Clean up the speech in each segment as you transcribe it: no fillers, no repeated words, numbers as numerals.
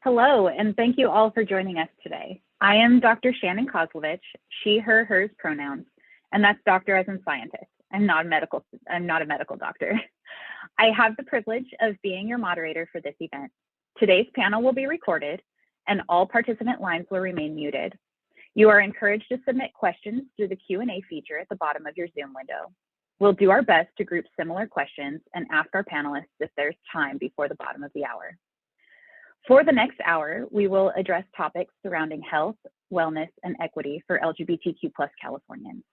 Hello, and thank you all for joining us today. I am Dr. Shannon Kosovich, she, her, hers pronouns, and that's doctor as in scientist. I'm not a medical doctor. I have the privilege of being your moderator for this event. Today's panel will be recorded and all participant lines will remain muted. You are encouraged to submit questions through the Q&A feature at the bottom of your Zoom window. We'll do our best to group similar questions and ask our panelists if there's time before the bottom of the hour. For the next hour, we will address topics surrounding health, wellness, and equity for LGBTQ+ Californians.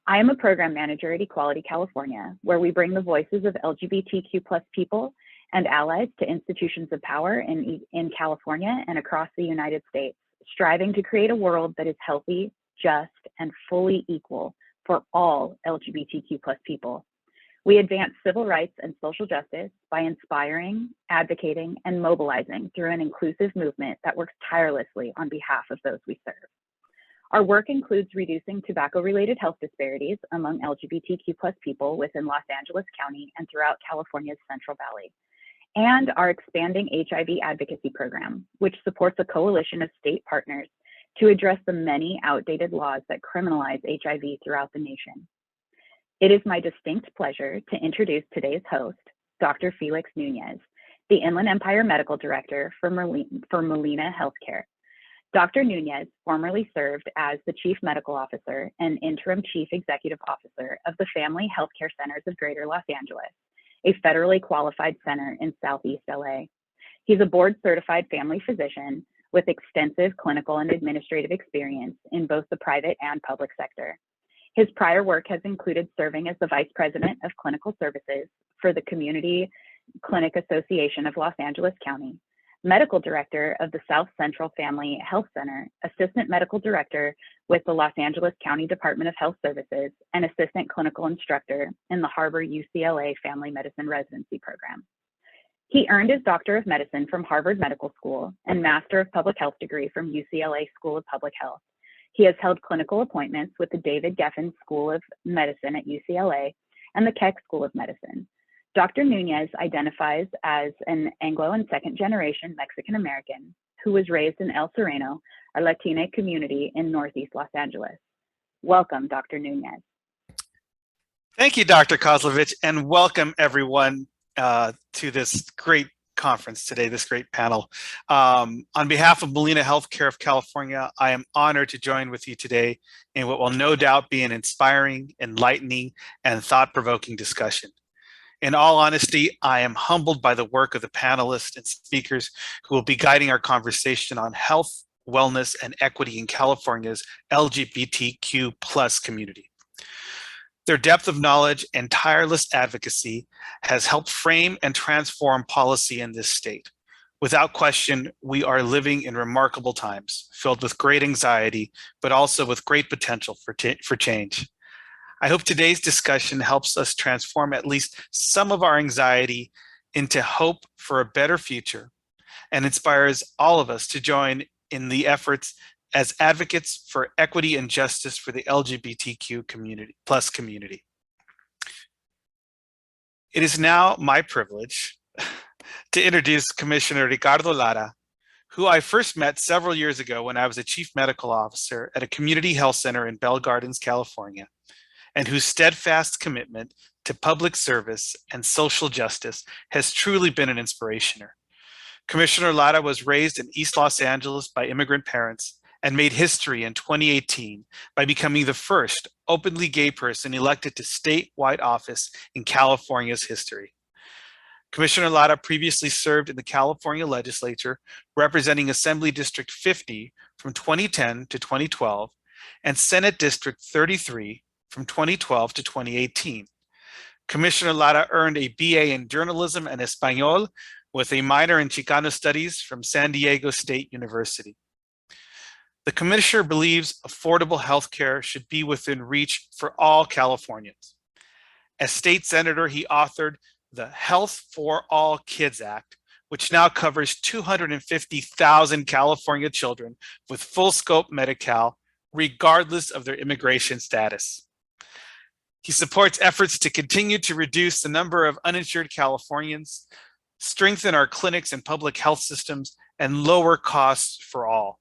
I am a program manager at Equality California, where we bring the voices of LGBTQ+ people and allies to institutions of power in California and across the United States, striving to create a world that is healthy, just, and fully equal for all LGBTQ+ people. We advance civil rights and social justice by inspiring, advocating, and mobilizing through an inclusive movement that works tirelessly on behalf of those we serve. Our work includes reducing tobacco-related health disparities among LGBTQ+ people within Los Angeles County and throughout California's Central Valley, and our expanding HIV advocacy program, which supports a coalition of state partners to address the many outdated laws that criminalize HIV throughout the nation. It is my distinct pleasure to introduce today's host, Dr. Felix Nunez, the Inland Empire Medical Director for Molina Healthcare. Dr. Nunez formerly served as the Chief Medical Officer and Interim Chief Executive Officer of the Family Healthcare Centers of Greater Los Angeles, a federally qualified center in Southeast LA. He's a board-certified family physician with extensive clinical and administrative experience in both the private and public sector. His prior work has included serving as the Vice President of Clinical Services for the Community Clinic Association of Los Angeles County, Medical Director of the South Central Family Health Center, Assistant Medical Director with the Los Angeles County Department of Health Services, and Assistant Clinical Instructor in the Harbor UCLA Family Medicine Residency Program. He earned his Doctor of Medicine from Harvard Medical School and Master of Public Health degree from UCLA School of Public Health. He has held clinical appointments with the David Geffen School of Medicine at UCLA and the Keck School of Medicine. Dr. Nunez identifies as an Anglo and second-generation Mexican-American who was raised in El Sereno, a Latina community in Northeast Los Angeles. Welcome, Dr. Nunez. Thank you, Dr. Kosovich, and welcome everyone to this great conference today, this great panel. On behalf of Molina Healthcare of California, I am honored to join with you today in what will no doubt be an inspiring, enlightening, and thought-provoking discussion. In all honesty, I am humbled by the work of the panelists and speakers who will be guiding our conversation on health, wellness, and equity in California's LGBTQ+ community. Their depth of knowledge and tireless advocacy has helped frame and transform policy in this state. Without question, we are living in remarkable times, filled with great anxiety, but also with great potential for change. I hope today's discussion helps us transform at least some of our anxiety into hope for a better future and inspires all of us to join in the efforts as advocates for equity and justice for the LGBTQ community. It is now my privilege to introduce Commissioner Ricardo Lara, who I first met several years ago when I was a chief medical officer at a community health center in Bell Gardens, California, and whose steadfast commitment to public service and social justice has truly been an inspiration. Commissioner Lara was raised in East Los Angeles by immigrant parents and made history in 2018 by becoming the first openly gay person elected to statewide office in California's history. Commissioner Lara previously served in the California legislature, representing Assembly District 50 from 2010 to 2012, and Senate District 33 from 2012 to 2018. Commissioner Lara earned a BA in Journalism and Espanol with a minor in Chicano Studies from San Diego State University. The Commissioner believes affordable health care should be within reach for all Californians. As state senator, he authored the Health for All Kids Act, which now covers 250,000 California children with full scope Medi-Cal, regardless of their immigration status. He supports efforts to continue to reduce the number of uninsured Californians, strengthen our clinics and public health systems, and lower costs for all.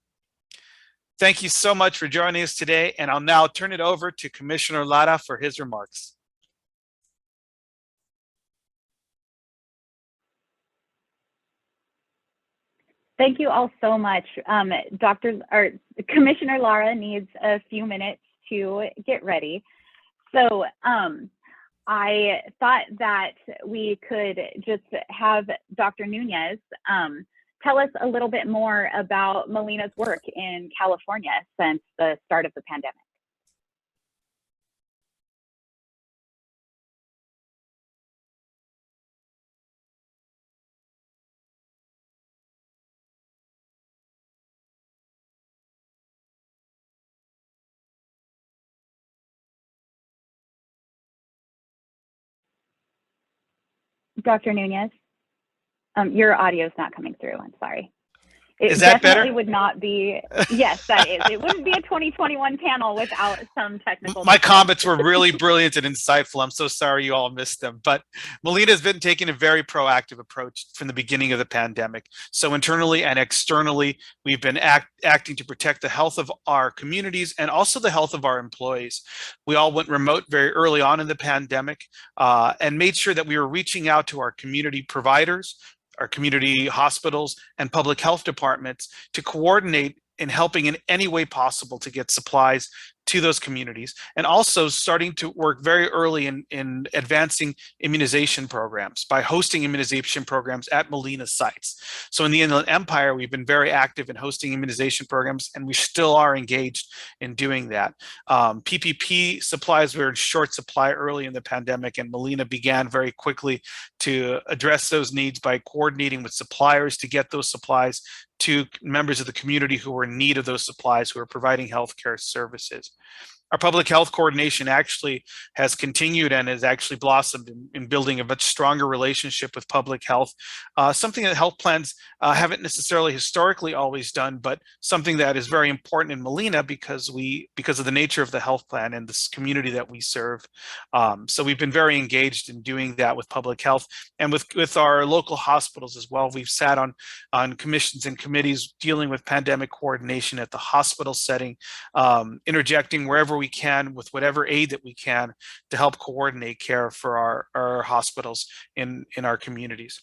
Thank you so much for joining us today, and I'll now turn it over to Commissioner Lara for his remarks. Thank you all so much. Commissioner Lara needs a few minutes to get ready. So I thought that we could just have Dr. Nunez tell us a little bit more about Molina's work in California since the start of the pandemic. Dr. Nunez, your audio is not coming through. I'm sorry. Is that definitely better? Would not be. Yes, that is. It wouldn't be a 2021 panel without some technical. My comments were really brilliant and insightful. I'm so sorry you all missed them. But Molina has been taking a very proactive approach from the beginning of the pandemic. So internally and externally, we've been acting to protect the health of our communities and also the health of our employees. We all went remote very early on in the pandemic and made sure that we were reaching out to our community providers, our community hospitals, and public health departments to coordinate in helping in any way possible to get supplies to those communities, and also starting to work very early in advancing immunization programs by hosting immunization programs at Molina sites. So in the Inland Empire, we've been very active in hosting immunization programs, and we still are engaged in doing that. PPP supplies were in short supply early in the pandemic, and Molina began very quickly to address those needs by coordinating with suppliers to get those supplies to members of the community who were in need of those supplies, who are providing healthcare services. Our public health coordination actually has continued and has actually blossomed in building a much stronger relationship with public health, something that health plans haven't necessarily historically always done, but something that is very important in Molina because of the nature of the health plan and this community that we serve. So we've been very engaged in doing that with public health and with our local hospitals as well. We've sat on commissions and committees dealing with pandemic coordination at the hospital setting, interjecting wherever we can with whatever aid that we can to help coordinate care for our hospitals in our communities.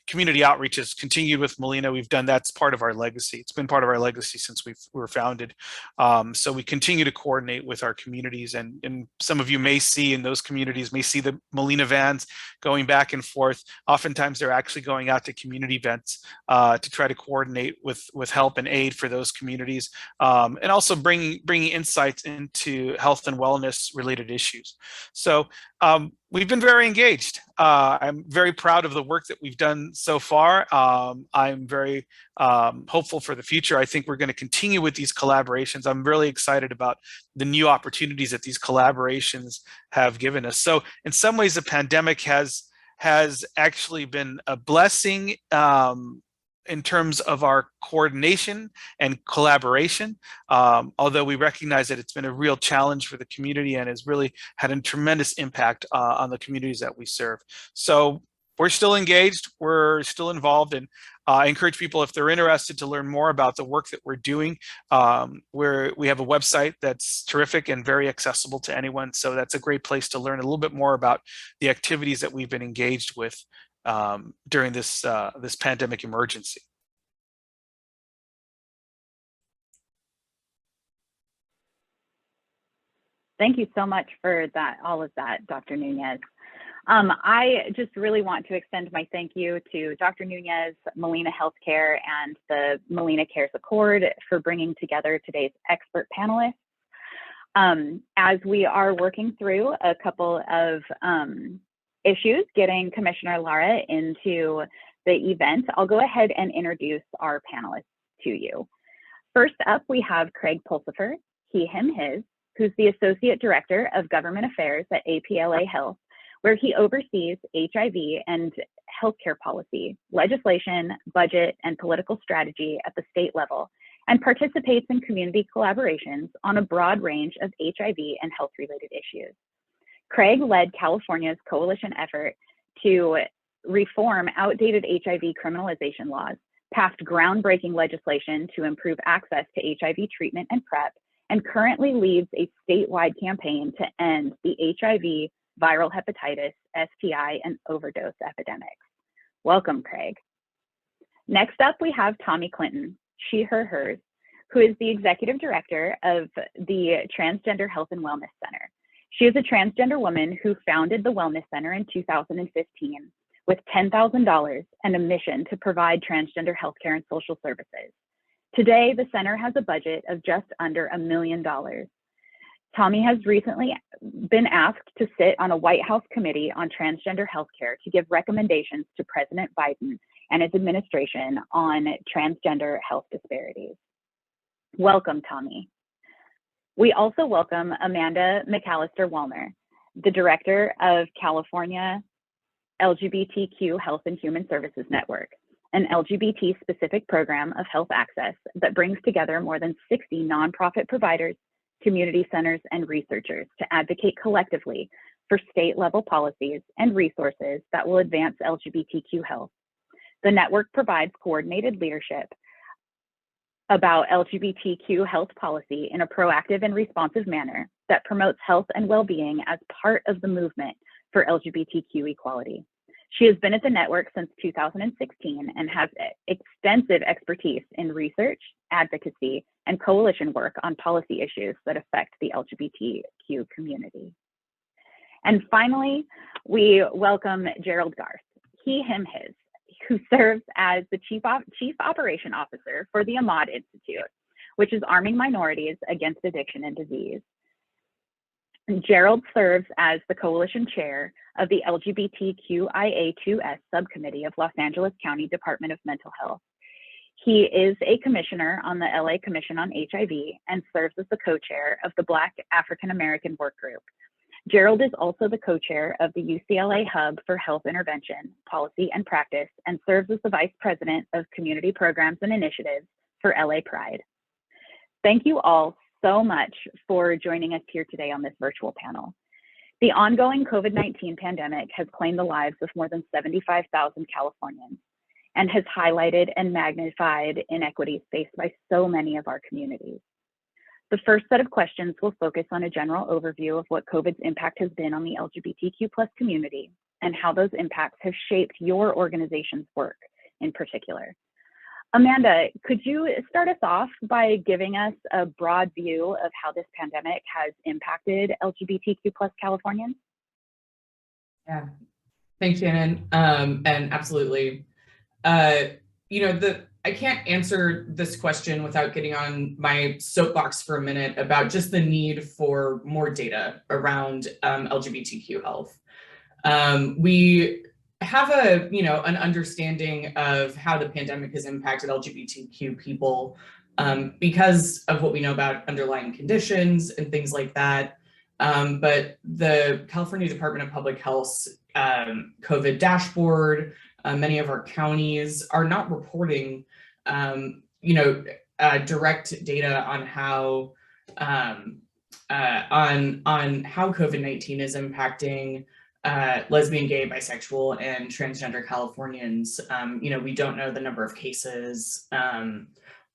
Community outreach has continued with Molina. We've done that's part of our legacy. It's been part of our legacy since we were founded. So we continue to coordinate with our communities, and some of you may see in those communities may see the Molina vans going back and forth. Oftentimes they're actually going out to community events to try to coordinate with help and aid for those communities, and also bringing insights into health and wellness related issues. So we've been very engaged. I'm very proud of the work that we've done so far. I'm very hopeful for the future. I think we're going to continue with these collaborations. I'm really excited about the new opportunities that these collaborations have given us. So in some ways, the pandemic has actually been a blessing in terms of our coordination and collaboration, although we recognize that it's been a real challenge for the community and has really had a tremendous impact on the communities that we serve. So we're still engaged, we're still involved, and I encourage people, if they're interested, to learn more about the work that we're doing. We have a website that's terrific and very accessible to anyone, so that's a great place to learn a little bit more about the activities that we've been engaged with during this pandemic emergency. Thank you so much for all of that, Dr. Nunez. I just really want to extend my thank you to Dr. Nunez, Molina Healthcare, and the MolinaCares Accord for bringing together today's expert panelists. As we are working through a couple of issues getting Commissioner Lara into the event, I'll go ahead and introduce our panelists to you. First up, we have Craig Pulsifer, he, him, his, who's the Associate Director of Government Affairs at APLA Health, where he oversees HIV and healthcare policy, legislation, budget, and political strategy at the state level, and participates in community collaborations on a broad range of HIV and health-related issues. Craig led California's coalition effort to reform outdated HIV criminalization laws, passed groundbreaking legislation to improve access to HIV treatment and PrEP, and currently leads a statewide campaign to end the HIV, viral hepatitis, STI, and overdose epidemics. Welcome, Craig. Next up, we have Tommy Clinton, she, her, hers, who is the Executive Director of the Transgender Health and Wellness Center. She is a transgender woman who founded the Wellness Center in 2015 with $10,000 and a mission to provide transgender healthcare and social services. Today, the center has a budget of just under $1 million. Tommy has recently been asked to sit on a White House committee on transgender healthcare to give recommendations to President Biden and his administration on transgender health disparities. Welcome, Tommy. We also welcome Amanda McAllister-Wallner, the Director of California LGBTQ Health and Human Services Network, an LGBT-specific program of health access that brings together more than 60 nonprofit providers, community centers, and researchers to advocate collectively for state-level policies and resources that will advance LGBTQ health. The network provides coordinated leadership about LGBTQ health policy in a proactive and responsive manner that promotes health and well-being as part of the movement for LGBTQ equality. She has been at the network since 2016 and has extensive expertise in research, advocacy, and coalition work on policy issues that affect the LGBTQ community. And finally, we welcome Gerald Garth, he, him, his, who serves as the Chief Operation Officer for the AHAMD Institute, which is arming minorities against addiction and disease. Gerald serves as the coalition chair of the LGBTQIA2S subcommittee of Los Angeles County Department of Mental Health. He is a commissioner on the LA Commission on HIV and serves as the co-chair of the Black African American Work Group. Gerald is also the co-chair of the UCLA Hub for Health Intervention, Policy and Practice, and serves as the vice president of community programs and initiatives for LA Pride. Thank you all so much for joining us here today on this virtual panel. The ongoing COVID-19 pandemic has claimed the lives of more than 75,000 Californians and has highlighted and magnified inequities faced by so many of our communities. The first set of questions will focus on a general overview of what COVID's impact has been on the LGBTQ+ community and how those impacts have shaped your organization's work in particular. Amanda, could you start us off by giving us a broad view of how this pandemic has impacted LGBTQ+ Californians? Yeah, thanks, Shannon. And absolutely, I can't answer this question without getting on my soapbox for a minute about just the need for more data around LGBTQ health. We have an understanding of how the pandemic has impacted LGBTQ people because of what we know about underlying conditions and things like that. But the California Department of Public Health's COVID dashboard, many of our counties are not reporting, direct data on how COVID-19 is impacting lesbian, gay, bisexual, and transgender Californians. We don't know the number of cases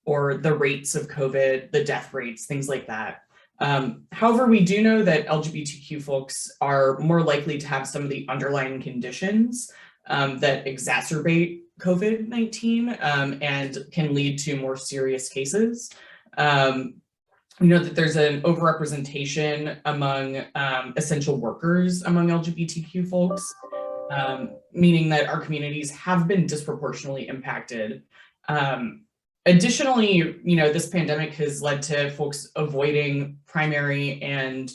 or the rates of COVID, the death rates, things like that. However, we do know that LGBTQ folks are more likely to have some of the underlying conditions that exacerbate COVID-19 and can lead to more serious cases. We know that there's an overrepresentation among essential workers among LGBTQ folks, meaning that our communities have been disproportionately impacted. Additionally, this pandemic has led to folks avoiding primary and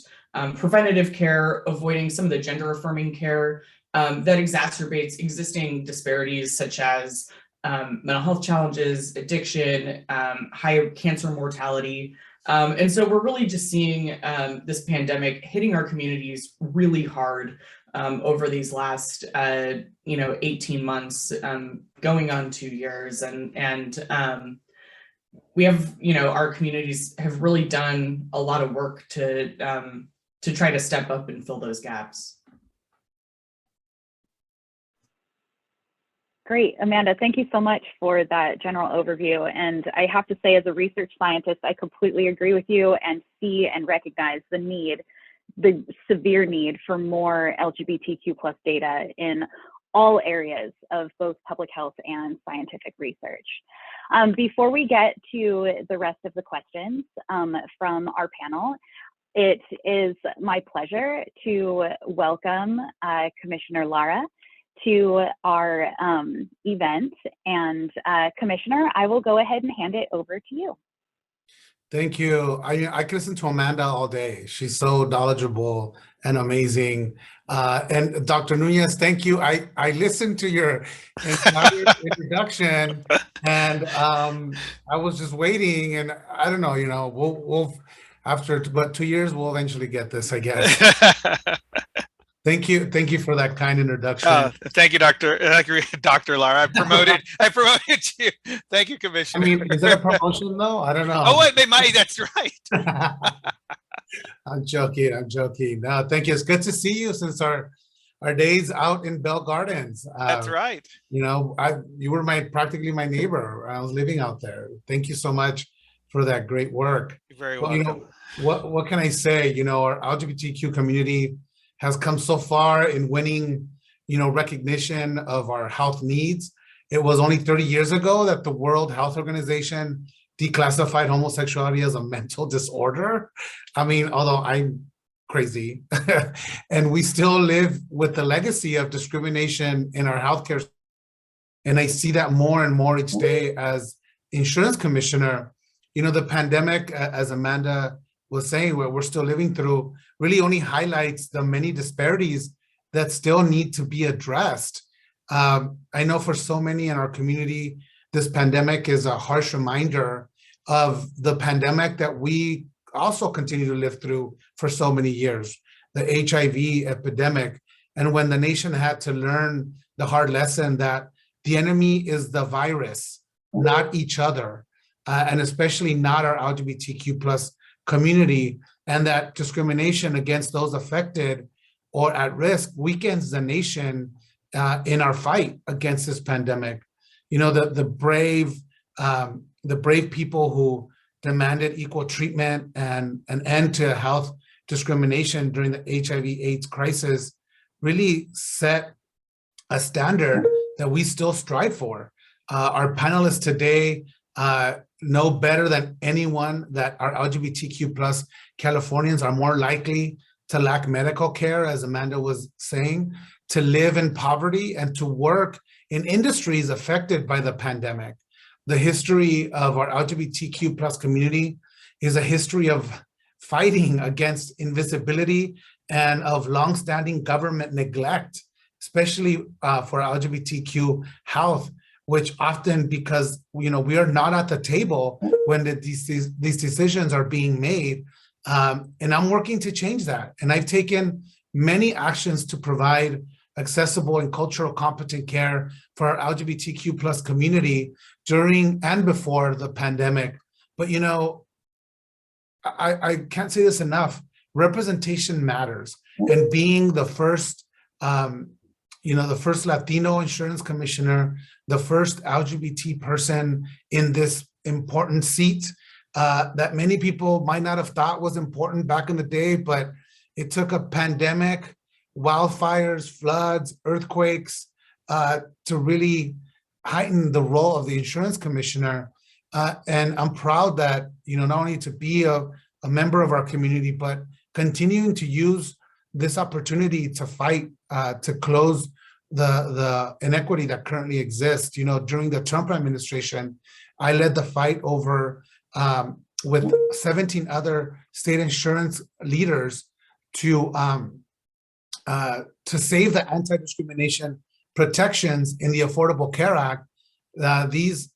preventative care, avoiding some of the gender-affirming care that exacerbates existing disparities such as mental health challenges, addiction, high cancer mortality. And so we're really just seeing this pandemic hitting our communities really hard over these last 18 months, going on 2 years, and we have our communities have really done a lot of work to try to step up and fill those gaps. Great, Amanda, thank you so much for that general overview. And I have to say, as a research scientist, I completely agree with you and see and recognize the need, the severe need for more LGBTQ plus data in all areas of both public health and scientific research. Before we get to the rest of the questions from our panel, it is my pleasure to welcome Commissioner Lara to our event. And Commissioner, I will go ahead and hand it over to you. Thank you. I can listen to Amanda all day. She's so knowledgeable and amazing. And Dr. Nunez, thank you. I listened to your entire introduction, and I was just waiting. And I don't know, we'll after but 2 years, we'll eventually get this, I guess. Thank you for that kind introduction. Thank you, Dr. Lara. I promoted you. Thank you, Commissioner. I mean, is that a promotion though? I don't know. Oh, wait, they might. That's right. I'm joking. No, thank you. It's good to see you since our days out in Bell Gardens. That's right. You were practically my neighbor. I was living out there. Thank you so much for that great work. You're very welcome. What can I say? Our LGBTQ community has come so far in winning, recognition of our health needs. It was only 30 years ago that the World Health Organization declassified homosexuality as a mental disorder. I mean, although I'm crazy, and we still live with the legacy of discrimination in our healthcare. And I see that more and more each day as insurance commissioner. The pandemic, as Amanda was saying, what we're still living through, really only highlights the many disparities that still need to be addressed. I know for so many in our community, this pandemic is a harsh reminder of the pandemic that we also continue to live through for so many years, the HIV epidemic. And when the nation had to learn the hard lesson that the enemy is the virus, not each other, and especially not our LGBTQ plus community, and that discrimination against those affected or at risk weakens the nation in our fight against this pandemic. The brave people who demanded equal treatment and an end to health discrimination during the HIV/AIDS crisis really set a standard that we still strive for. Our panelists today know better than anyone that our LGBTQ plus Californians are more likely to lack medical care, as Amanda was saying, to live in poverty and to work in industries affected by the pandemic. The history of our LGBTQ plus community is a history of fighting against invisibility and of longstanding government neglect, especially for LGBTQ health, which often, because we are not at the table when these decisions are being made. And I'm working to change that. And I've taken many actions to provide accessible and cultural competent care for our LGBTQ plus community during and before the pandemic. But I can't say this enough. Representation matters, and being the first the first Latino insurance commissioner, the first LGBT person in this important seat that many people might not have thought was important back in the day, but it took a pandemic, wildfires, floods, earthquakes to really heighten the role of the insurance commissioner. And I'm proud that, not only to be a member of our community, but continuing to use this opportunity to fight to close the inequity that currently exists. During the Trump administration, I led the fight over with 17 other state insurance leaders to save the anti-discrimination protections in the Affordable Care Act. This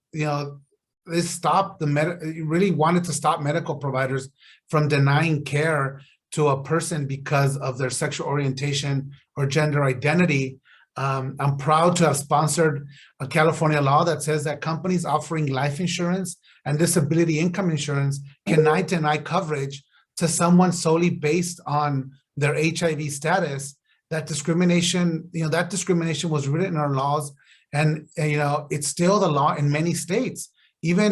stopped really wanted to stop medical providers from denying care to a person because of their sexual orientation or gender identity. I'm proud to have sponsored a California law that says that companies offering life insurance and disability income insurance cannot deny coverage to someone solely based on their HIV status. That discrimination, was written in our laws, And it's still the law in many states. Even,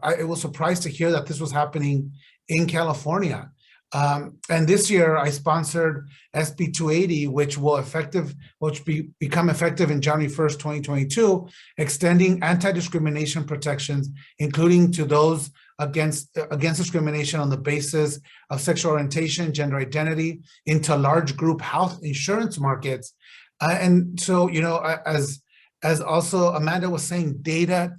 I was surprised to hear that this was happening in California. And this year I sponsored SB 280, which will become effective in January 1st, 2022, extending anti-discrimination protections, including to those against discrimination on the basis of sexual orientation, gender identity, into large group health insurance markets. And so, as also Amanda was saying, data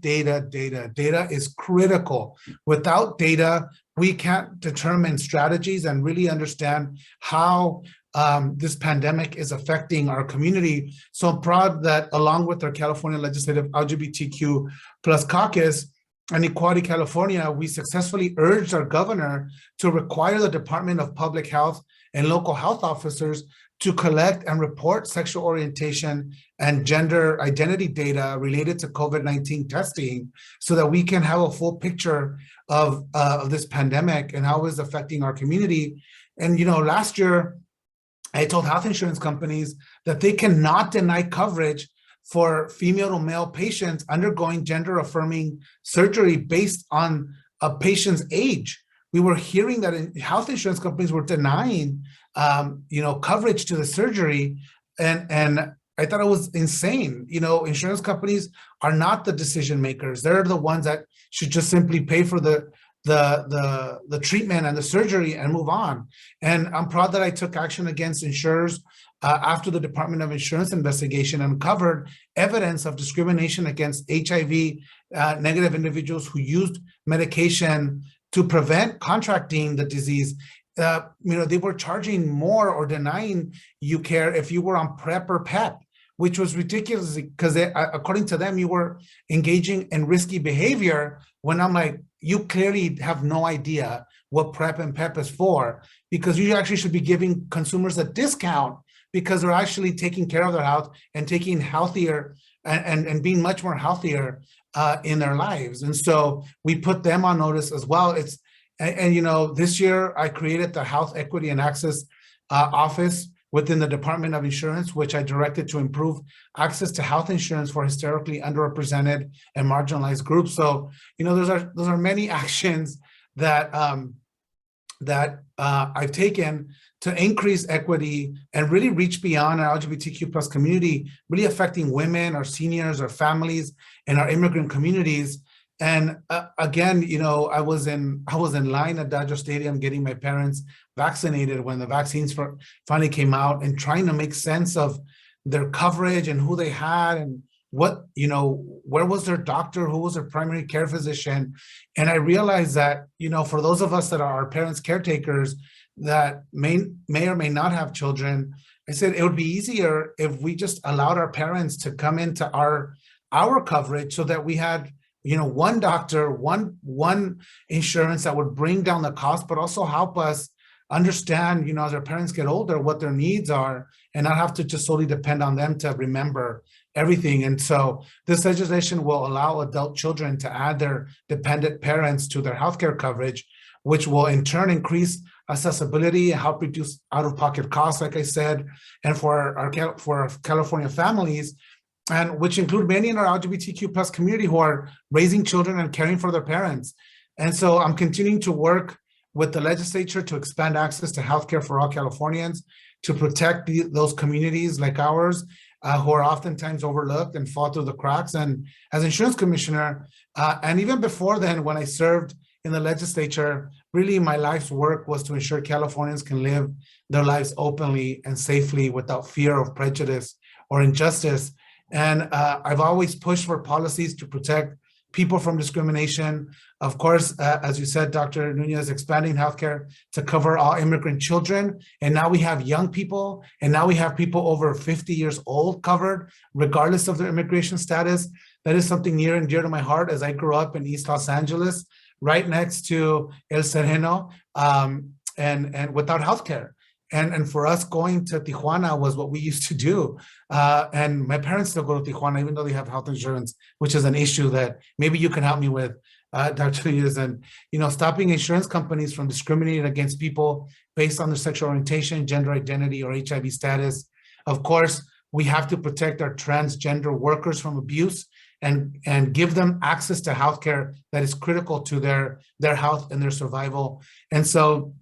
is critical. Without data, we can't determine strategies and really understand how this pandemic is affecting our community. So I'm proud that along with our California Legislative LGBTQ plus caucus and Equality California, we successfully urged our governor to require the Department of Public Health and local health officers to collect and report sexual orientation and gender identity data related to COVID-19 testing so that we can have a full picture of this pandemic and how it's affecting our community. And, last year, I told health insurance companies that they cannot deny coverage for female to male patients undergoing gender-affirming surgery based on a patient's age. We were hearing that health insurance companies were denying coverage to the surgery, and I thought it was insane. Insurance companies are not the decision makers. They're the ones that should just simply pay for the treatment and the surgery and move on. And I'm proud that I took action against insurers after the Department of Insurance investigation uncovered evidence of discrimination against HIV negative individuals who used medication to prevent contracting the disease. They were charging more or denying you care if you were on PrEP or PEP, which was ridiculous because according to them, you were engaging in risky behavior, when I'm like, you clearly have no idea what PrEP and PEP is for, because you actually should be giving consumers a discount because they're actually taking care of their health and taking healthier and being much more healthier in their lives. And so we put them on notice as well. This year I created the Health Equity and Access Office within the Department of Insurance, which I directed to improve access to health insurance for historically underrepresented and marginalized groups. So, those are many actions that I've taken to increase equity and really reach beyond our LGBTQ plus community, really affecting women, our seniors, our families, and our immigrant communities. And again, I was in line at Dodger Stadium getting my parents vaccinated when the vaccines finally came out, and trying to make sense of their coverage and who they had and what, where was their doctor, who was their primary care physician. And I realized that, for those of us that are our parents' caretakers that may or may not have children, I said it would be easier if we just allowed our parents to come into our coverage so that we had one doctor, one insurance that would bring down the cost, but also help us understand, as our parents get older, what their needs are, and not have to just solely depend on them to remember everything. And so this legislation will allow adult children to add their dependent parents to their healthcare coverage, which will in turn increase accessibility and help reduce out-of-pocket costs, like I said, and for our California families, and which include many in our LGBTQ plus community who are raising children and caring for their parents. And so I'm continuing to work with the legislature to expand access to healthcare for all Californians, to protect those communities like ours who are oftentimes overlooked and fall through the cracks. And as insurance commissioner, and even before then, when I served in the legislature, really my life's work was to ensure Californians can live their lives openly and safely without fear of prejudice or injustice. And I've always pushed for policies to protect people from discrimination. Of course, as you said, Dr. Nunez, expanding healthcare to cover all immigrant children. And now we have young people, and now we have people over 50 years old covered, regardless of their immigration status. That is something near and dear to my heart, as I grew up in East Los Angeles, right next to El Sereno, and without healthcare. And for us, going to Tijuana was what we used to do. And my parents still go to Tijuana, even though they have health insurance, which is an issue that maybe you can help me with, Dr. Nunez. And, stopping insurance companies from discriminating against people based on their sexual orientation, gender identity, or HIV status. Of course, We have to protect our transgender workers from abuse and give them access to healthcare that is critical to their health and their survival. And so,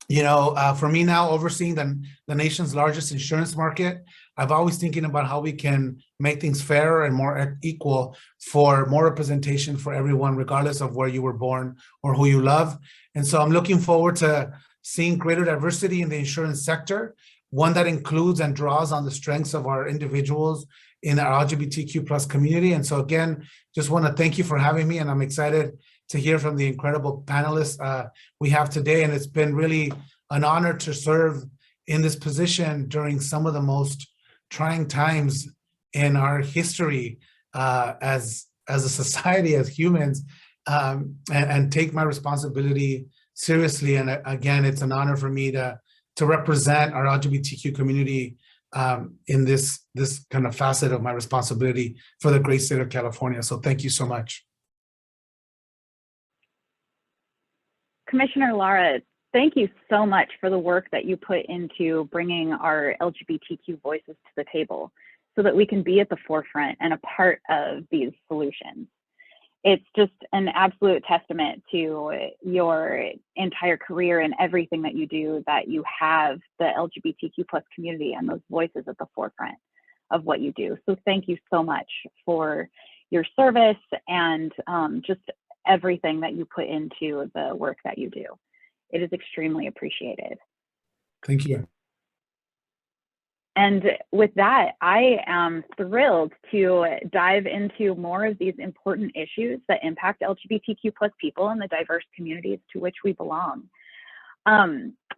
for me now, overseeing the nation's largest insurance market, I've always thinking about how we can make things fairer and more equal for more representation for everyone, regardless of where you were born or who you love. And so I'm looking forward to seeing greater diversity in the insurance sector, one that includes and draws on the strengths of our individuals in our LGBTQ plus community. And so again, just want to thank you for having me, and I'm excited to hear from the incredible panelists we have today. And it's been really an honor to serve in this position during some of the most trying times in our history as a society, as humans, and take my responsibility seriously. And again, it's an honor for me to represent our LGBTQ community in this kind of facet of my responsibility for the great state of California. So thank you so much. Commissioner Lara, thank you so much for the work that you put into bringing our LGBTQ voices to the table so that we can be at the forefront and a part of these solutions. It's just an absolute testament to your entire career and everything that you do, that you have the LGBTQ plus community and those voices at the forefront of what you do. So thank you so much for your service and just everything that you put into the work that you do. It is extremely appreciated. Thank you. And with that, I am thrilled to dive into more of these important issues that impact LGBTQ plus people and the diverse communities to which we belong.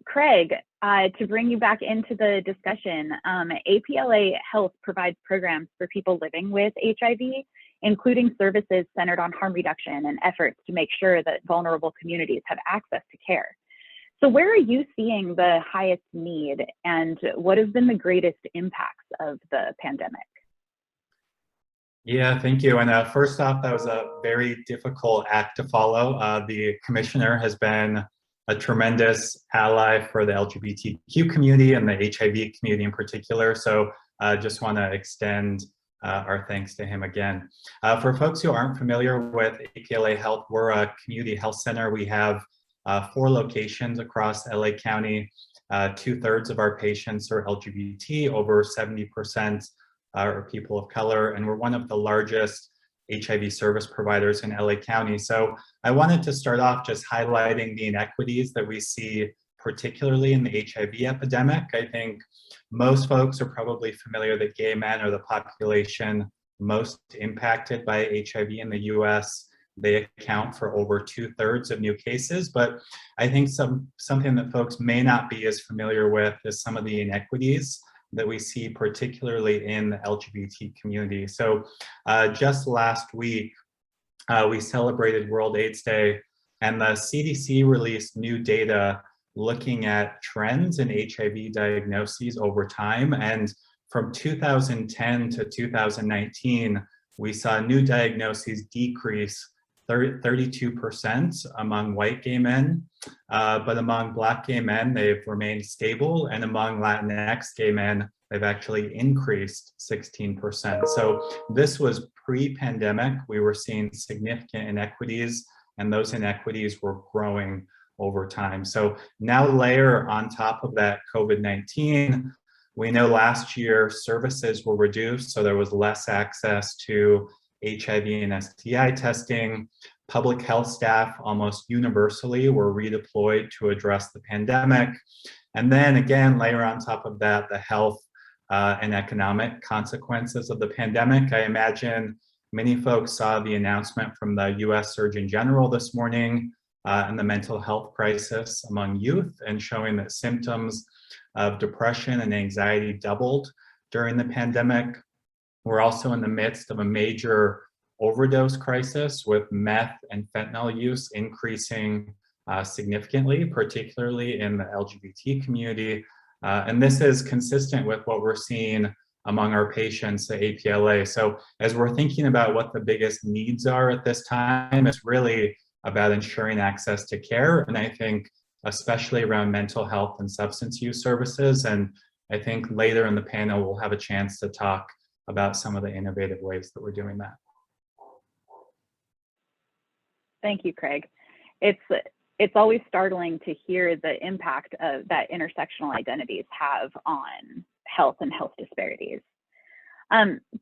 Craig, to bring you back into the discussion, APLA Health provides programs for people living with HIV, including services centered on harm reduction and efforts to make sure that vulnerable communities have access to care. So where are you seeing the highest need, and what has been the greatest impacts of the pandemic? Yeah, thank you. And first off, that was a very difficult act to follow. The commissioner has been a tremendous ally for the LGBTQ community and the HIV community in particular. So I just want to extend our thanks to him again. For folks who aren't familiar with APLA Health, we're a community health center. We have 4 locations across LA County. 2/3 of our patients are LGBT, over 70% are people of color, and we're one of the largest HIV service providers in LA County. So I wanted to start off just highlighting the inequities that we see, particularly in the HIV epidemic. I think most folks are probably familiar that gay men are the population most impacted by HIV in the US. They account for over 2/3 of new cases, but I think something that folks may not be as familiar with is some of the inequities that we see, particularly in the LGBT community. So just last week, we celebrated World AIDS Day, and the CDC released new data looking at trends in HIV diagnoses over time. And from 2010 to 2019, we saw new diagnoses decrease 32% among white gay men, but among Black gay men, they've remained stable, and among Latinx gay men, they've actually increased 16%. So this was pre-pandemic. We were seeing significant inequities, and those inequities were growing over time. So now layer on top of that COVID-19, we know last year services were reduced, so there was less access to HIV and STI testing. Public health staff almost universally were redeployed to address the pandemic. And then again, layer on top of that, the health and economic consequences of the pandemic. I imagine many folks saw the announcement from the US Surgeon General this morning and the mental health crisis among youth, and showing that symptoms of depression and anxiety doubled during the pandemic. We're also in the midst of a major overdose crisis, with meth and fentanyl use increasing significantly, particularly in the LGBT community. And this is consistent with what we're seeing among our patients at APLA. So as we're thinking about what the biggest needs are at this time, it's really about ensuring access to care. And I think especially around mental health and substance use services. And I think later in the panel, we'll have a chance to talk about some of the innovative ways that we're doing that. Thank you, Craig. It's always startling to hear the impact of that intersectional identities have on health and health disparities.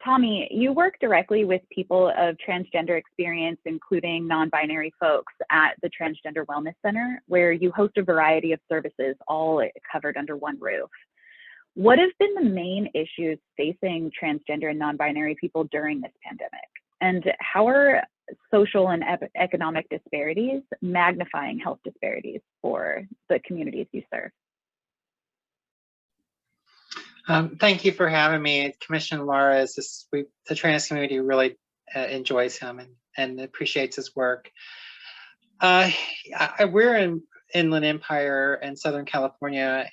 Tommy, you work directly with people of transgender experience, including non-binary folks at the Transgender Wellness Center, where you host a variety of services all covered under one roof. What have been the main issues facing transgender and non-binary people during this pandemic? And how are social and economic disparities magnifying health disparities for the communities you serve? Thank you for having me. Commissioner Lara the trans community really enjoys him and appreciates his work. We're in Inland Empire and Southern California,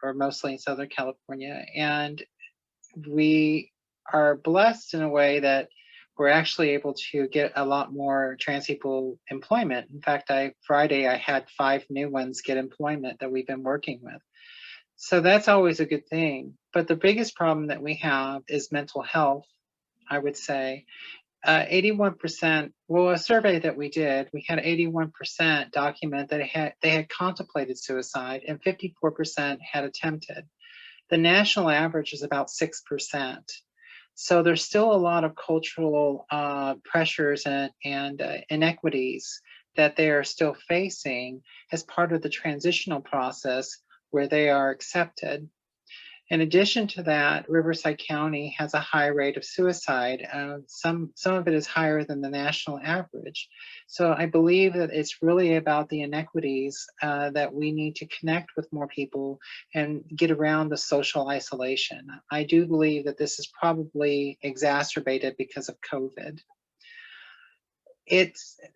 or mostly in Southern California, and we are blessed in a way that we're actually able to get a lot more trans people employment. In fact, Friday I had 5 new ones get employment that we've been working with. So that's always a good thing. But the biggest problem that we have is mental health, I would say. 81%, well, a survey that we did, we had 81% document that they had contemplated suicide and 54% had attempted. The national average is about 6%. So there's still a lot of cultural pressures and inequities that they are still facing as part of the transitional process where they are accepted. In addition to that, Riverside County has a high rate of suicide. Some of it is higher than the national average. So I believe that it's really about the inequities that we need to connect with more people and get around the social isolation. I do believe that this is probably exacerbated because of COVID.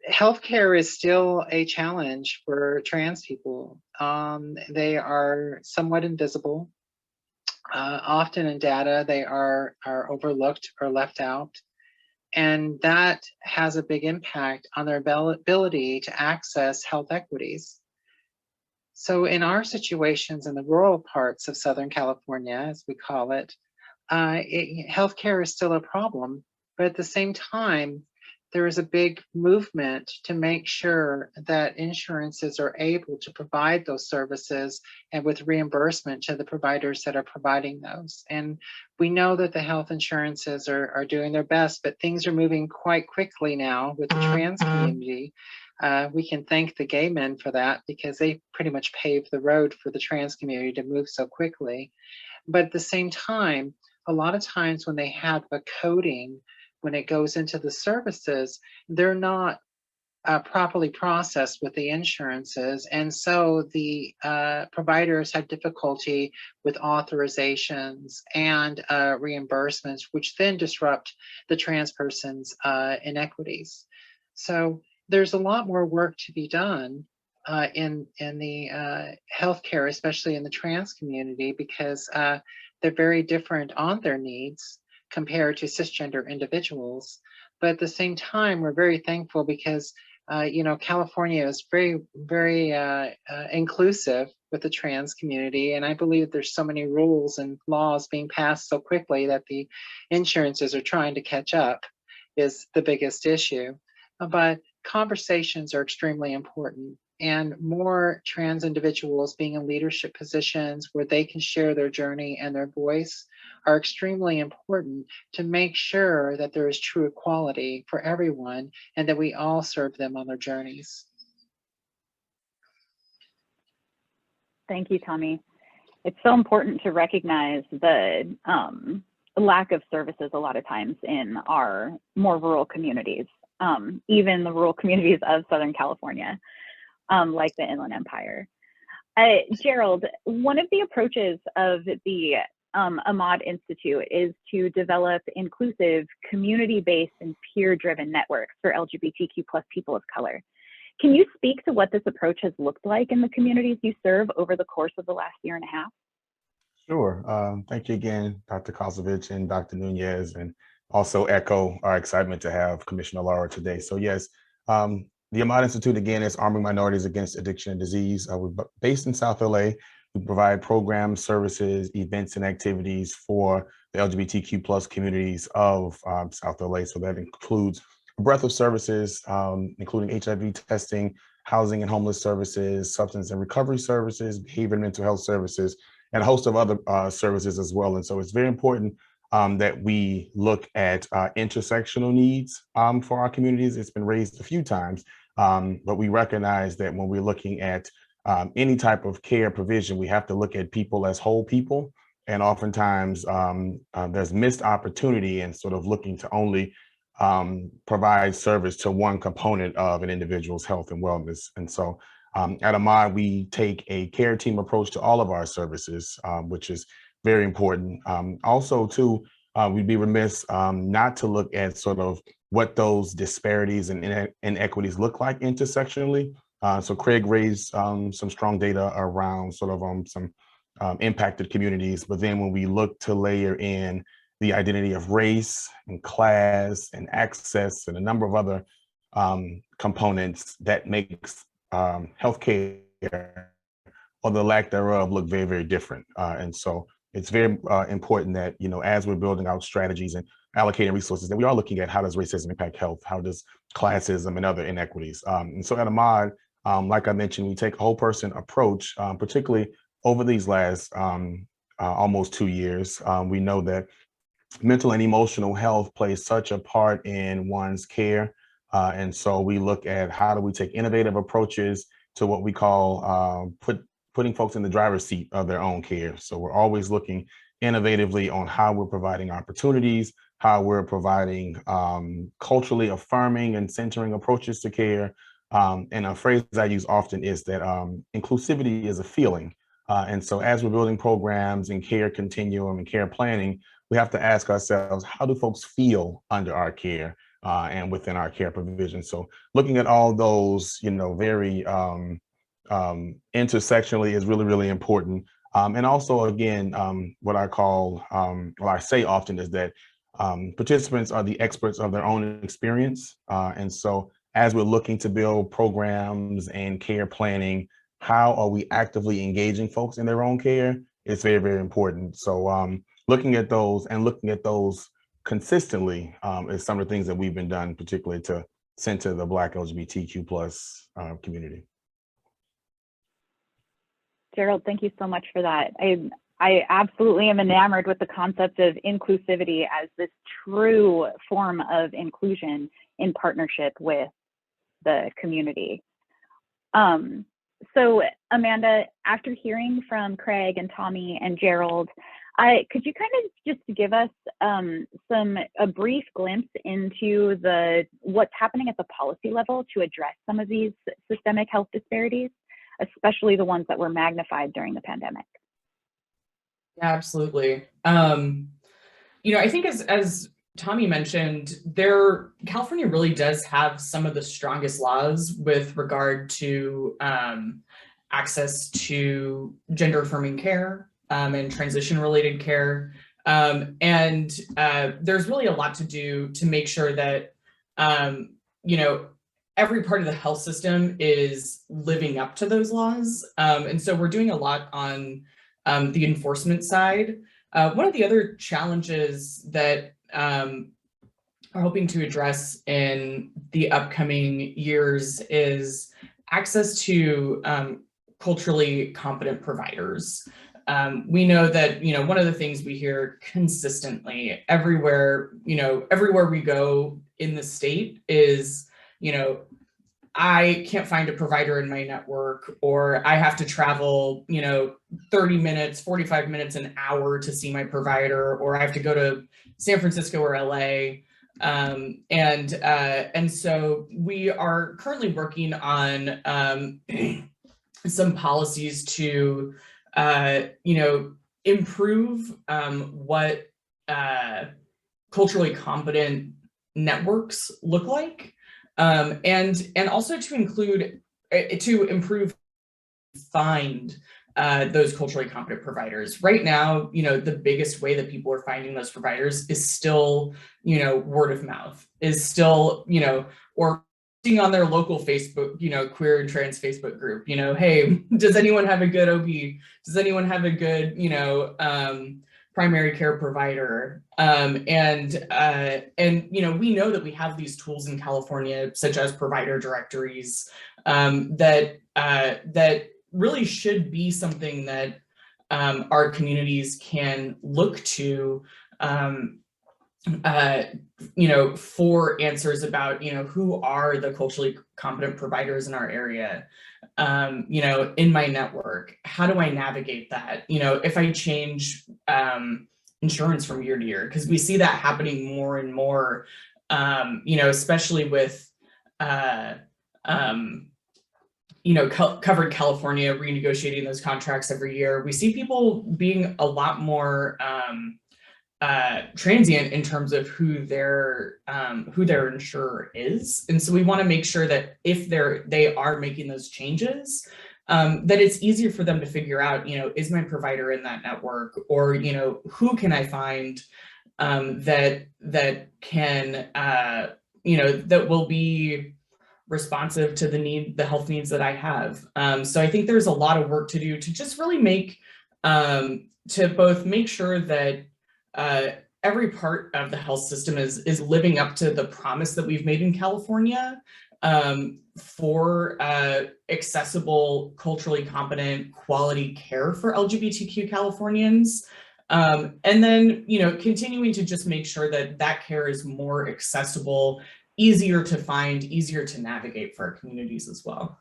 Healthcare is still a challenge for trans people. They are somewhat invisible. Often in data, they are overlooked or left out. And that has a big impact on their ability to access health equities. So in our situations in the rural parts of Southern California, as we call it, healthcare is still a problem. But at the same time, there is a big movement to make sure that insurances are able to provide those services and with reimbursement to the providers that are providing those. And we know that the health insurances are doing their best, but things are moving quite quickly now with the trans community. We can thank the gay men for that because they pretty much paved the road for the trans community to move so quickly. But at the same time, a lot of times when they have a coding, when it goes into the services, they're not properly processed with the insurances. And so the providers have difficulty with authorizations and reimbursements, which then disrupt the trans person's inequities. So there's a lot more work to be done in the healthcare, especially in the trans community, because they're very different on their needs compared to cisgender individuals. But at the same time, we're very thankful because, California is very, very inclusive with the trans community. And I believe there's so many rules and laws being passed so quickly that the insurances are trying to catch up is the biggest issue. But conversations are extremely important. And more trans individuals being in leadership positions where they can share their journey and their voice are extremely important to make sure that there is true equality for everyone and that we all serve them on their journeys. Thank you, Tommy. It's so important to recognize the lack of services a lot of times in our more rural communities, even the rural communities of Southern California. Like the Inland Empire. Gerald, one of the approaches of the AHAMD Institute is to develop inclusive, community-based and peer-driven networks for LGBTQ plus people of color. Can you speak to what this approach has looked like in the communities you serve over the course of the last year and a half? Sure. Thank you again, Dr. Kosovich and Dr. Nunez, and also echo our excitement to have Commissioner Lara today. So yes, the AHAMD Institute, again, is Arming Minorities Against Addiction and Disease. We're based in South LA. We provide programs, services, events, and activities for the LGBTQ plus communities of South LA. So that includes a breadth of services, including HIV testing, housing and homeless services, substance and recovery services, behavior and mental health services, and a host of other services as well. And so it's very important that we look at intersectional needs for our communities. It's been raised a few times, but we recognize that when we're looking at any type of care provision, we have to look at people as whole people. And oftentimes there's missed opportunity in sort of looking to only provide service to one component of an individual's health and wellness. And so at AHAMD, we take a care team approach to all of our services, which is very important. Also, too, we'd be remiss not to look at sort of what those disparities and inequities look like intersectionally. So Craig raised some strong data around sort of some impacted communities, but then when we look to layer in the identity of race and class and access and a number of other components that makes healthcare or the lack thereof look very, very different. And so it's very important that, you know, as we're building out strategies and allocating resources, that we are looking at how does racism impact health? How does classism and other inequities? And so at AHAMD, like I mentioned, we take a whole person approach, particularly over these last almost 2 years. We know that mental and emotional health plays such a part in one's care. And so we look at how do we take innovative approaches to what we call putting folks in the driver's seat of their own care. So we're always looking innovatively on how we're providing opportunities, how we're providing culturally affirming and centering approaches to care. And a phrase I use often is that inclusivity is a feeling. And so as we're building programs and care continuum and care planning, we have to ask ourselves, how do folks feel under our care and within our care provision? So looking at all those, you know, very intersectionally is really, really important. And also, again, what I call, what I say often is that participants are the experts of their own experience. And so as we're looking to build programs and care planning, how are we actively engaging folks in their own care? It's very, very important. So looking at those consistently is some of the things that we've been done, particularly to center the Black LGBTQ plus community. Gerald, thank you so much for that. I absolutely am enamored with the concept of inclusivity as this true form of inclusion in partnership with the community. So Amanda, after hearing from Craig and Tommy and Gerald, could you kind of just give us a brief glimpse into what's happening at the policy level to address some of these systemic health disparities, especially the ones that were magnified during the pandemic? Yeah, absolutely. You know, I think as Tommy mentioned, California really does have some of the strongest laws with regard to access to gender affirming care and transition related care. And there's really a lot to do to make sure that, you know, every part of the health system is living up to those laws. And so we're doing a lot on the enforcement side. One of the other challenges that are hoping to address in the upcoming years is access to culturally competent providers. We know that, you know, one of the things we hear consistently everywhere we go in the state is, you know, I can't find a provider in my network, or I have to travel, you know, 30 minutes, 45 minutes, an hour to see my provider, or I have to go to San Francisco or LA. And so we are currently working on some policies to, you know, improve what culturally competent networks look like. And also to improve, find those culturally competent providers. Right now, you know, the biggest way that people are finding those providers is still, you know, word of mouth, is still, you know, or on their local Facebook, queer and trans Facebook group, hey, does anyone have a good OB? Does anyone have a good, primary care provider? And we know that we have these tools in California, such as provider directories, that really should be something that our communities can look to, for answers about, who are the culturally competent providers in our area, in my network. How do I navigate that? If I change insurance from year to year, because we see that happening more and more, especially with, covered California renegotiating those contracts every year. We see people being a lot more transient in terms of who their insurer is, and so we want to make sure that if they are making those changes, that it's easier for them to figure out, is my provider in that network, or who can I find that can that will be responsive to the health needs that I have. So I think there's a lot of work to do to just really make to both make sure that every part of the health system is living up to the promise that we've made in California, for accessible, culturally competent, quality care for LGBTQ Californians. And then, continuing to just make sure that that care is more accessible, easier to find, easier to navigate for our communities as well.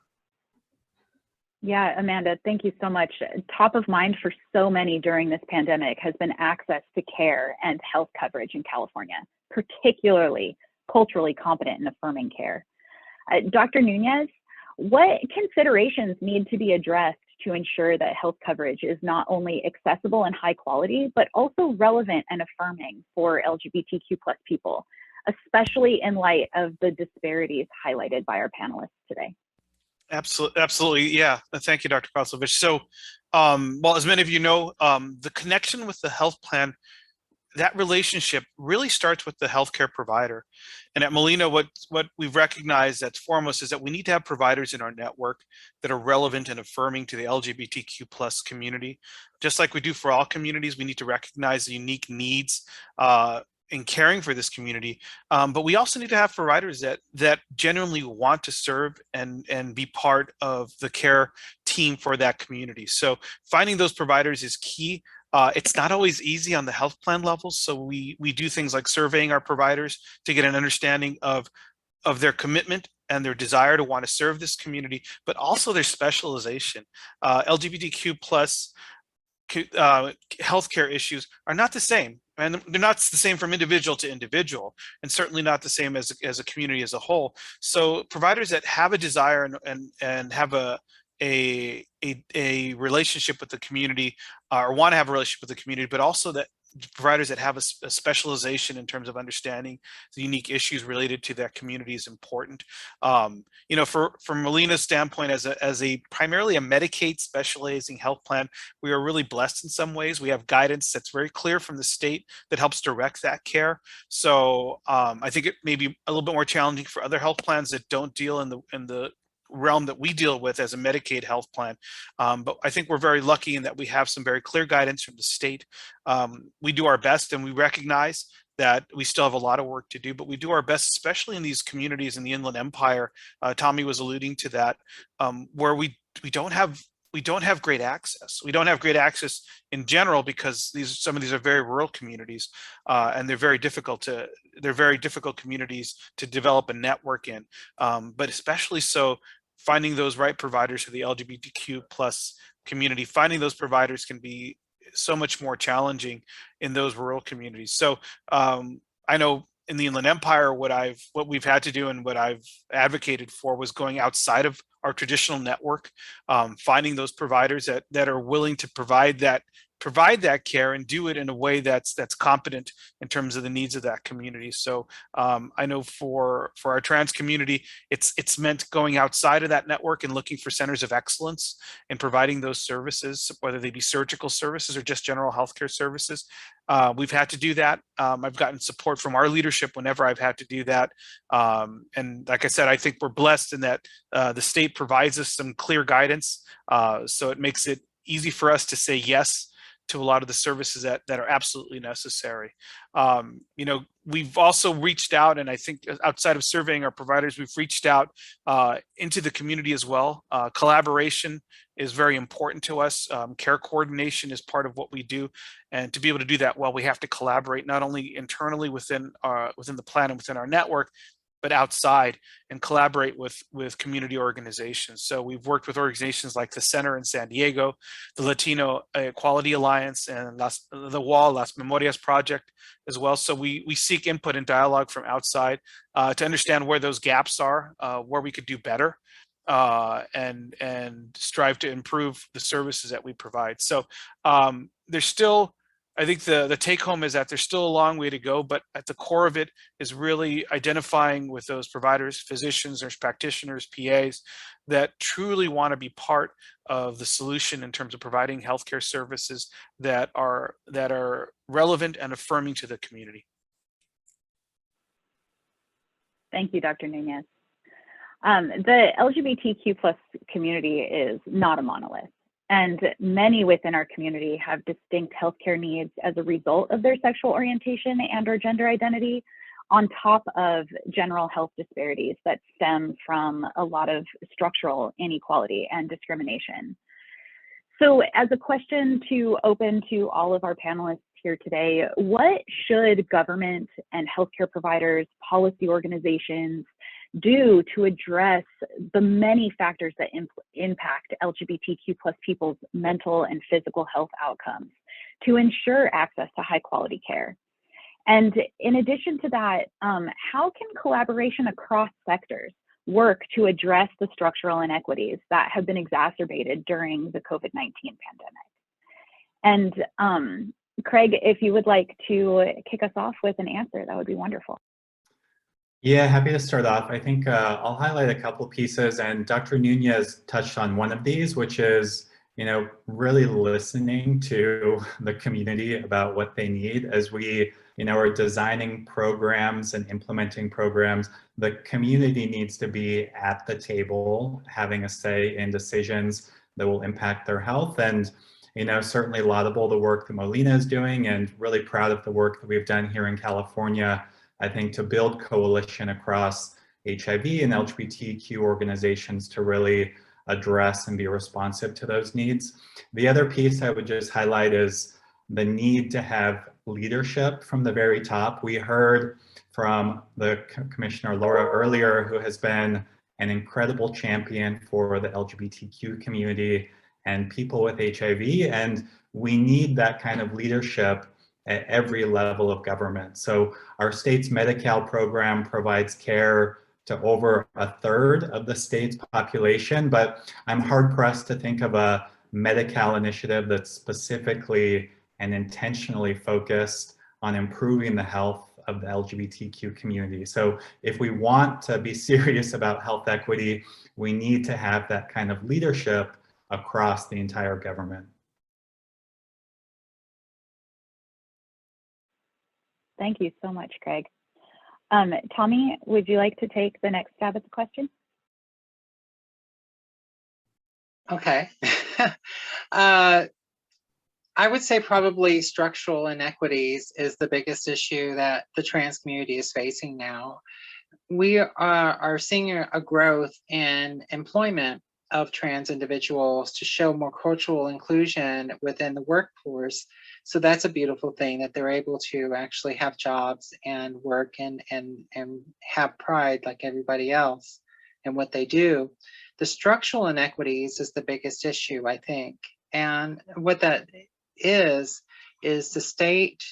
Yeah, Amanda, thank you so much. Top of mind for so many during this pandemic has been access to care and health coverage in California, particularly culturally competent and affirming care. Dr. Nunez, what considerations need to be addressed to ensure that health coverage is not only accessible and high quality, but also relevant and affirming for LGBTQ plus people, especially in light of the disparities highlighted by our panelists today? Absolutely. Yeah. Thank you, Dr. Kosovich. So, well, as many of you know, the connection with the health plan, that relationship really starts with the healthcare provider. And at Molina, what we've recognized that's foremost is that we need to have providers in our network that are relevant and affirming to the LGBTQ plus community. Just like we do for all communities, we need to recognize the unique needs in caring for this community, but we also need to have providers that genuinely want to serve and be part of the care team for that community. So finding those providers is key. It's not always easy on the health plan level, so we do things like surveying our providers to get an understanding of their commitment and their desire to want to serve this community, but also their specialization. LGBTQ plus healthcare issues are not the same. And they're not the same from individual to individual, and certainly not the same as a community as a whole. So providers that have a desire and have a relationship with the community, or want to have a relationship with the community, but also that providers that have a specialization in terms of understanding the unique issues related to that community is important. From Molina's standpoint, as a primarily a Medicaid specializing health plan, we are really blessed in some ways. We have guidance that's very clear from the state that helps direct that care. So I think it may be a little bit more challenging for other health plans that don't deal in the realm that we deal with as a Medicaid health plan. But I think we're very lucky in that we have some very clear guidance from the state. We do our best, and we recognize that we still have a lot of work to do, but we do our best, especially in these communities in the Inland Empire. Tommy was alluding to that, where we don't have great access. We don't have great access in general because some of these are very rural communities, and they're very difficult communities to develop a network in. But especially so, finding those right providers for the LGBTQ plus community, finding those providers can be so much more challenging in those rural communities. So I know in the Inland Empire, what we've had to do and what I've advocated for was going outside of our traditional network, finding those providers that are willing to provide that provide that care and do it in a way that's competent in terms of the needs of that community. So I know for our trans community, it's meant going outside of that network and looking for centers of excellence in providing those services, whether they be surgical services or just general healthcare services. We've had to do that. I've gotten support from our leadership whenever I've had to do that. And like I said, I think we're blessed in that the state provides us some clear guidance. So it makes it easy for us to say yes to a lot of the services that are absolutely necessary. You know, we've also reached out, and I think outside of surveying our providers, we've reached out into the community as well. Collaboration is very important to us. Care coordination is part of what we do. And to be able to do that well, we have to collaborate not only internally within the plan and within our network, but outside and collaborate with community organizations. So we've worked with organizations like the Center in San Diego, the Latino Equality Alliance, and the WAL, Las Memorias Project as well. So we seek input and dialogue from outside to understand where those gaps are, where we could do better, and strive to improve the services that we provide. So there's still, I think the take home is that there's still a long way to go, but at the core of it is really identifying with those providers, physicians, nurse practitioners, PAs that truly want to be part of the solution in terms of providing healthcare services that are relevant and affirming to the community. Thank you, Dr. Nunez. The LGBTQ plus community is not a monolith. And many within our community have distinct healthcare needs as a result of their sexual orientation and or gender identity, on top of general health disparities that stem from a lot of structural inequality and discrimination. So as a question to open to all of our panelists here today, what should government and healthcare providers, policy organizations do to address the many factors that impact LGBTQ plus people's mental and physical health outcomes to ensure access to high quality care? And in addition to that, how can collaboration across sectors work to address the structural inequities that have been exacerbated during the COVID-19 pandemic? And Craig, if you would like to kick us off with an answer, that would be wonderful. Yeah, happy to start off. I think I'll highlight a couple pieces, and Dr. Nunez touched on one of these, which is, you know, really listening to the community about what they need as we, you know, are designing programs and implementing programs. The community needs to be at the table, having a say in decisions that will impact their health. And, you know, certainly laudable the work that Molina is doing, and really proud of the work that we've done here in California, I think, to build coalition across HIV and LGBTQ organizations to really address and be responsive to those needs. The other piece I would just highlight is the need to have leadership from the very top. We heard from the Commissioner Laura earlier, who has been an incredible champion for the LGBTQ community and people with HIV, and we need that kind of leadership at every level of government. So our state's Medi-Cal program provides care to over 1/3 of the state's population, but I'm hard pressed to think of a Medi-Cal initiative that's specifically and intentionally focused on improving the health of the LGBTQ community. So if we want to be serious about health equity, we need to have that kind of leadership across the entire government. Thank you so much, Craig. Tommy, would you like to take the next stab at the question? Okay. I would say probably structural inequities is the biggest issue that the trans community is facing now. We are seeing a growth in employment of trans individuals to show more cultural inclusion within the workforce. So that's a beautiful thing, that they're able to actually have jobs and work and have pride like everybody else in what they do. The structural inequities is the biggest issue, I think. And what that is the state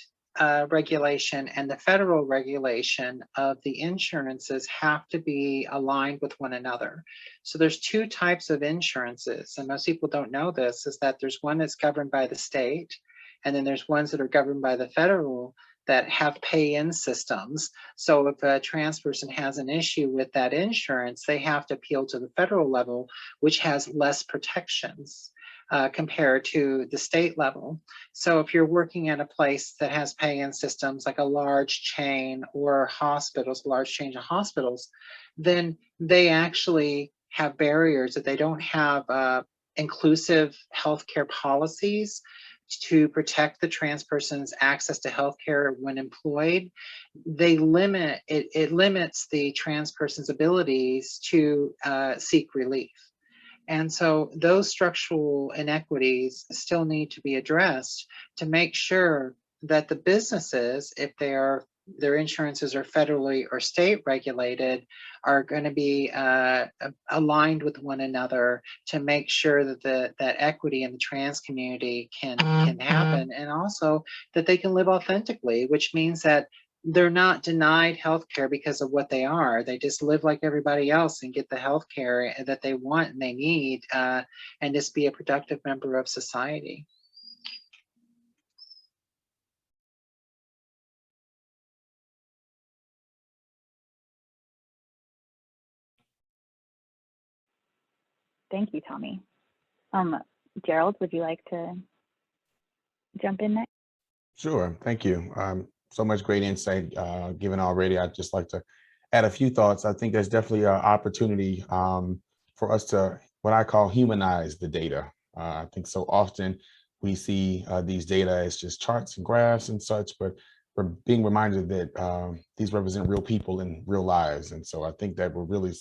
regulation and the federal regulation of the insurances have to be aligned with one another. So there's two types of insurances, and most people don't know this, is that there's one that's governed by the state, And then there's ones that are governed by the federal that have pay-in systems. So if a trans person has an issue with that insurance, they have to appeal to the federal level, which has less protections compared to the state level. So if you're working at a place that has pay-in systems, like a large chain or hospitals, large chain of hospitals, then they actually have barriers that they don't have inclusive healthcare policies to protect the trans person's access to healthcare when employed. They limit, it limits the trans person's abilities to seek relief. And so those structural inequities still need to be addressed to make sure that the businesses, if their insurances are federally or state regulated, are going to be aligned with one another to make sure that that equity in the trans community can happen, and also that they can live authentically, which means that they're not denied healthcare because of what they are. They just live like everybody else and get the healthcare that they want and they need, and just be a productive member of society. Thank you, Tommy. Gerald, would you like to jump in next? Sure, thank you. So much great insight given already. I'd just like to add a few thoughts. I think there's definitely an opportunity for us to, what I call, humanize the data. I think so often we see these data as just charts and graphs and such, but we're being reminded that these represent real people and real lives. And so I think that will really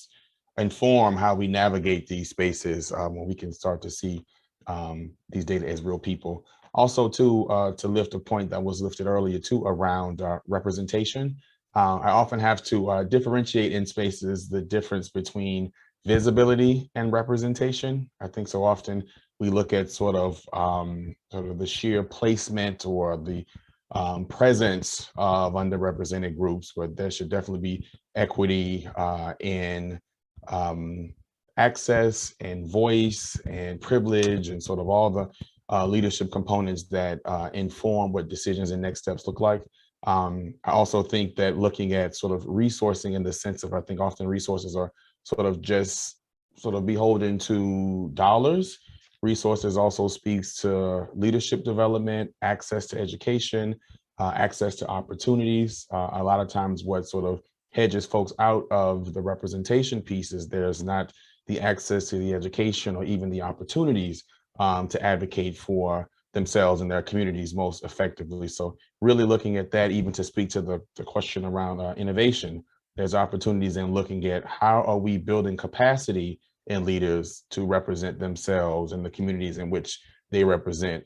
inform how we navigate these spaces when we can start to see these data as real people. Also, to lift a point that was lifted earlier too around representation. I often have to differentiate in spaces the difference between visibility and representation. I think so often we look at sort of the sheer placement or the presence of underrepresented groups, where there should definitely be equity in access and voice and privilege and sort of all the leadership components that inform what decisions and next steps look like. I also think that looking at sort of resourcing in the sense of, I think often resources are sort of just sort of beholden to dollars. Resources also speaks to leadership development, access to education, access to opportunities. A lot of times what sort of hedges folks out of the representation pieces, there's not the access to the education or even the opportunities to advocate for themselves and their communities most effectively. So really looking at that, even to speak to the question around innovation, there's opportunities in looking at how are we building capacity in leaders to represent themselves and the communities in which they represent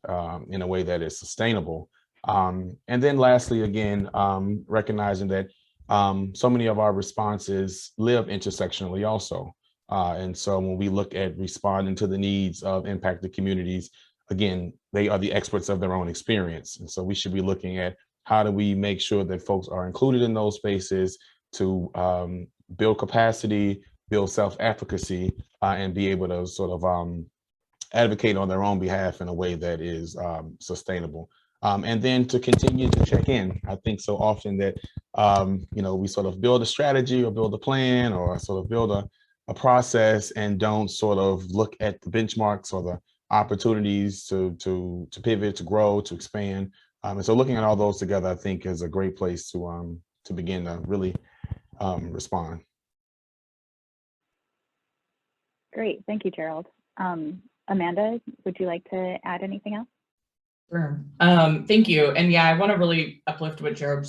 in a way that is sustainable. And then lastly, again, recognizing that so many of our responses live intersectionally also. And so when we look at responding to the needs of impacted communities, again, they are the experts of their own experience. And so we should be looking at how do we make sure that folks are included in those spaces to build capacity, build self-efficacy, and be able to sort of advocate on their own behalf in a way that is sustainable. And then to continue to check in. I think so often that, we sort of build a strategy or build a plan or sort of build a process and don't sort of look at the benchmarks or the opportunities to pivot, to grow, to expand. And so looking at all those together, I think is a great place to begin to really respond. Great, thank you, Gerald. Amanda, would you like to add anything else? Sure. Thank you. And yeah, I want to really uplift what Gerald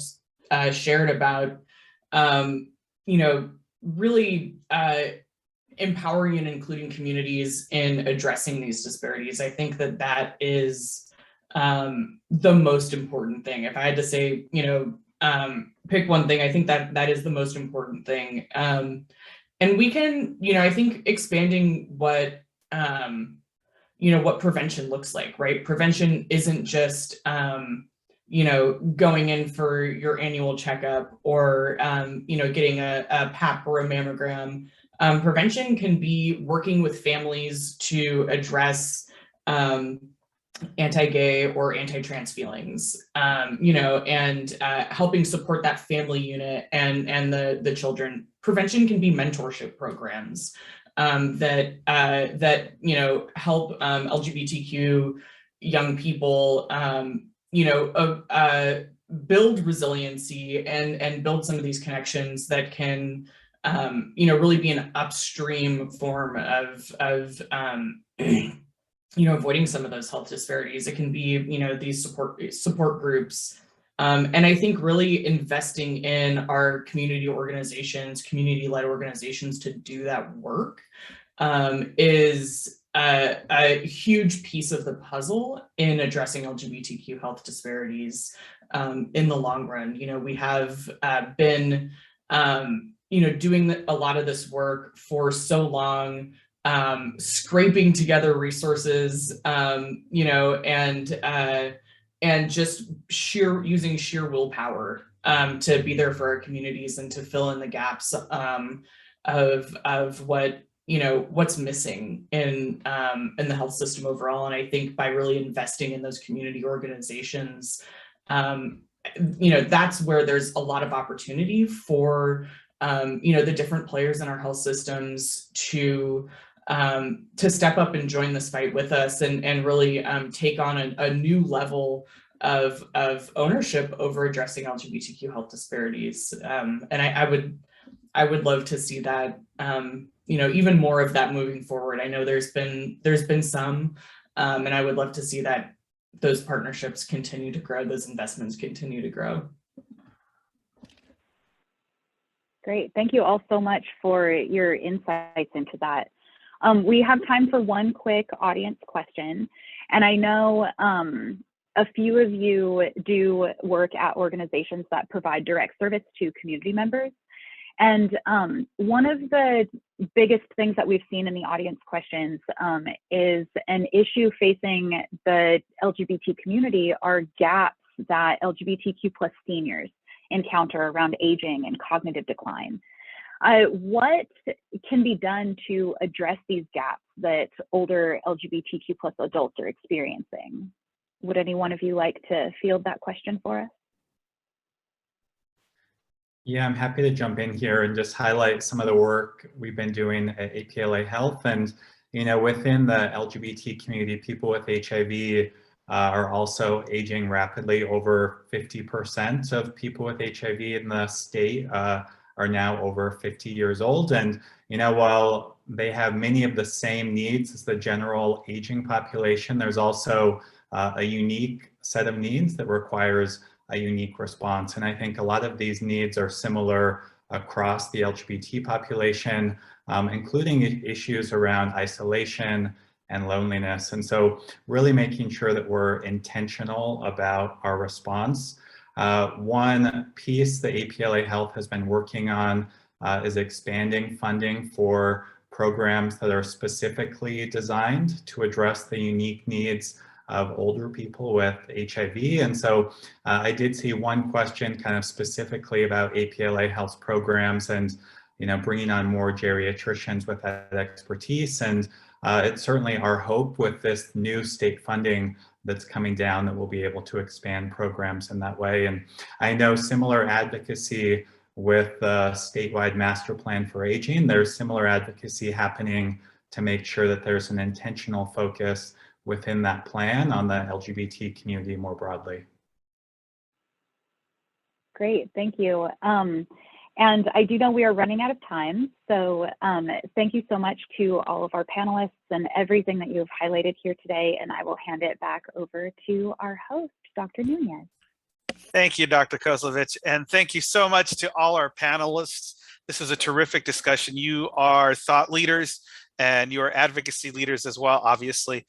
shared about, really empowering and including communities in addressing these disparities. I think that that is the most important thing. If I had to say, pick one thing, I think that that is the most important thing. And we can, I think expanding what prevention looks like, right? Prevention isn't just, going in for your annual checkup or, getting a PAP or a mammogram. Prevention can be working with families to address anti-gay or anti-trans feelings, you know, and helping support that family unit and the children. Prevention can be mentorship programs that you know, help LGBTQ young people, you know, build resiliency and build some of these connections that can, you know, really be an upstream form of you know, avoiding some of those health disparities. It can be, you know, these support groups. And I think really investing in our community organizations, community-led organizations to do that work is a huge piece of the puzzle in addressing LGBTQ health disparities in the long run. You know, we have been, you know, doing a lot of this work for so long, scraping together resources, you know, and just using sheer willpower to be there for our communities and to fill in the gaps of what, you know, what's missing in the health system overall. And I think by really investing in those community organizations, you know, that's where there's a lot of opportunity for you know, the different players in our health systems to step up and join this fight with us and really take on a new level of ownership over addressing LGBTQ health disparities. And I would love to see that, you know, even more of that moving forward. I know there's been some, and I would love to see that those partnerships continue to grow, those investments continue to grow. Great. Thank you all so much for your insights into that. We have time for one quick audience question. And I know a few of you do work at organizations that provide direct service to community members. And one of the biggest things that we've seen in the audience questions is an issue facing the LGBT community are gaps that LGBTQ plus seniors encounter around aging and cognitive decline. What can be done to address these gaps that older LGBTQ plus adults are experiencing? Would any one of you like to field that question for us? Yeah, I'm happy to jump in here and just highlight some of the work we've been doing at APLA Health. And, you know, within the LGBT community, people with HIV are also aging rapidly. Over 50% of people with HIV in the state are now over 50 years old. And, you know, while they have many of the same needs as the general aging population, there's also a unique set of needs that requires a unique response. And I think a lot of these needs are similar across the LGBT population, including issues around isolation and loneliness. And so really making sure that we're intentional about our response. One piece that APLA Health has been working on is expanding funding for programs that are specifically designed to address the unique needs of older people with HIV. And so I did see one question kind of specifically about APLA Health's programs and, you know, bringing on more geriatricians with that expertise. And it's certainly our hope with this new state funding that's coming down that we'll be able to expand programs in that way. And I know similar advocacy with the statewide master plan for aging. There's similar advocacy happening to make sure that there's an intentional focus within that plan on the LGBT community more broadly. Great, thank you. And I do know we are running out of time, so thank you so much to all of our panelists and everything that you have highlighted here today, and I will hand it back over to our host, Dr. Nunez. Thank you, Dr. Kosovich, and thank you so much to all our panelists. This was a terrific discussion. You are thought leaders and your advocacy leaders as well, obviously.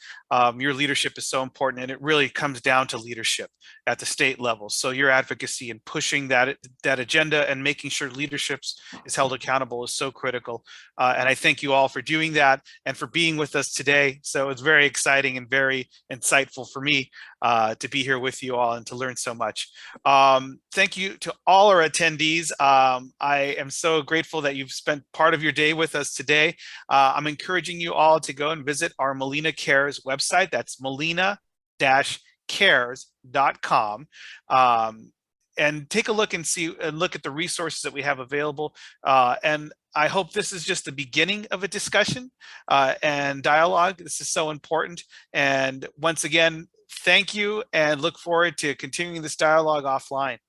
Your leadership is so important, and it really comes down to leadership at the state level. So your advocacy and pushing that agenda and making sure leadership is held accountable is so critical. And I thank you all for doing that and for being with us today. So it's very exciting and very insightful for me to be here with you all and to learn so much. Thank you to all our attendees. I am so grateful that you've spent part of your day with us today. I'm encouraging you all to go and visit our MolinaCares website. That's molina-cares.org. cares.com. And take a look and look at the resources that we have available. And I hope this is just the beginning of a discussion and dialogue. This is so important. And once again, thank you, and look forward to continuing this dialogue offline.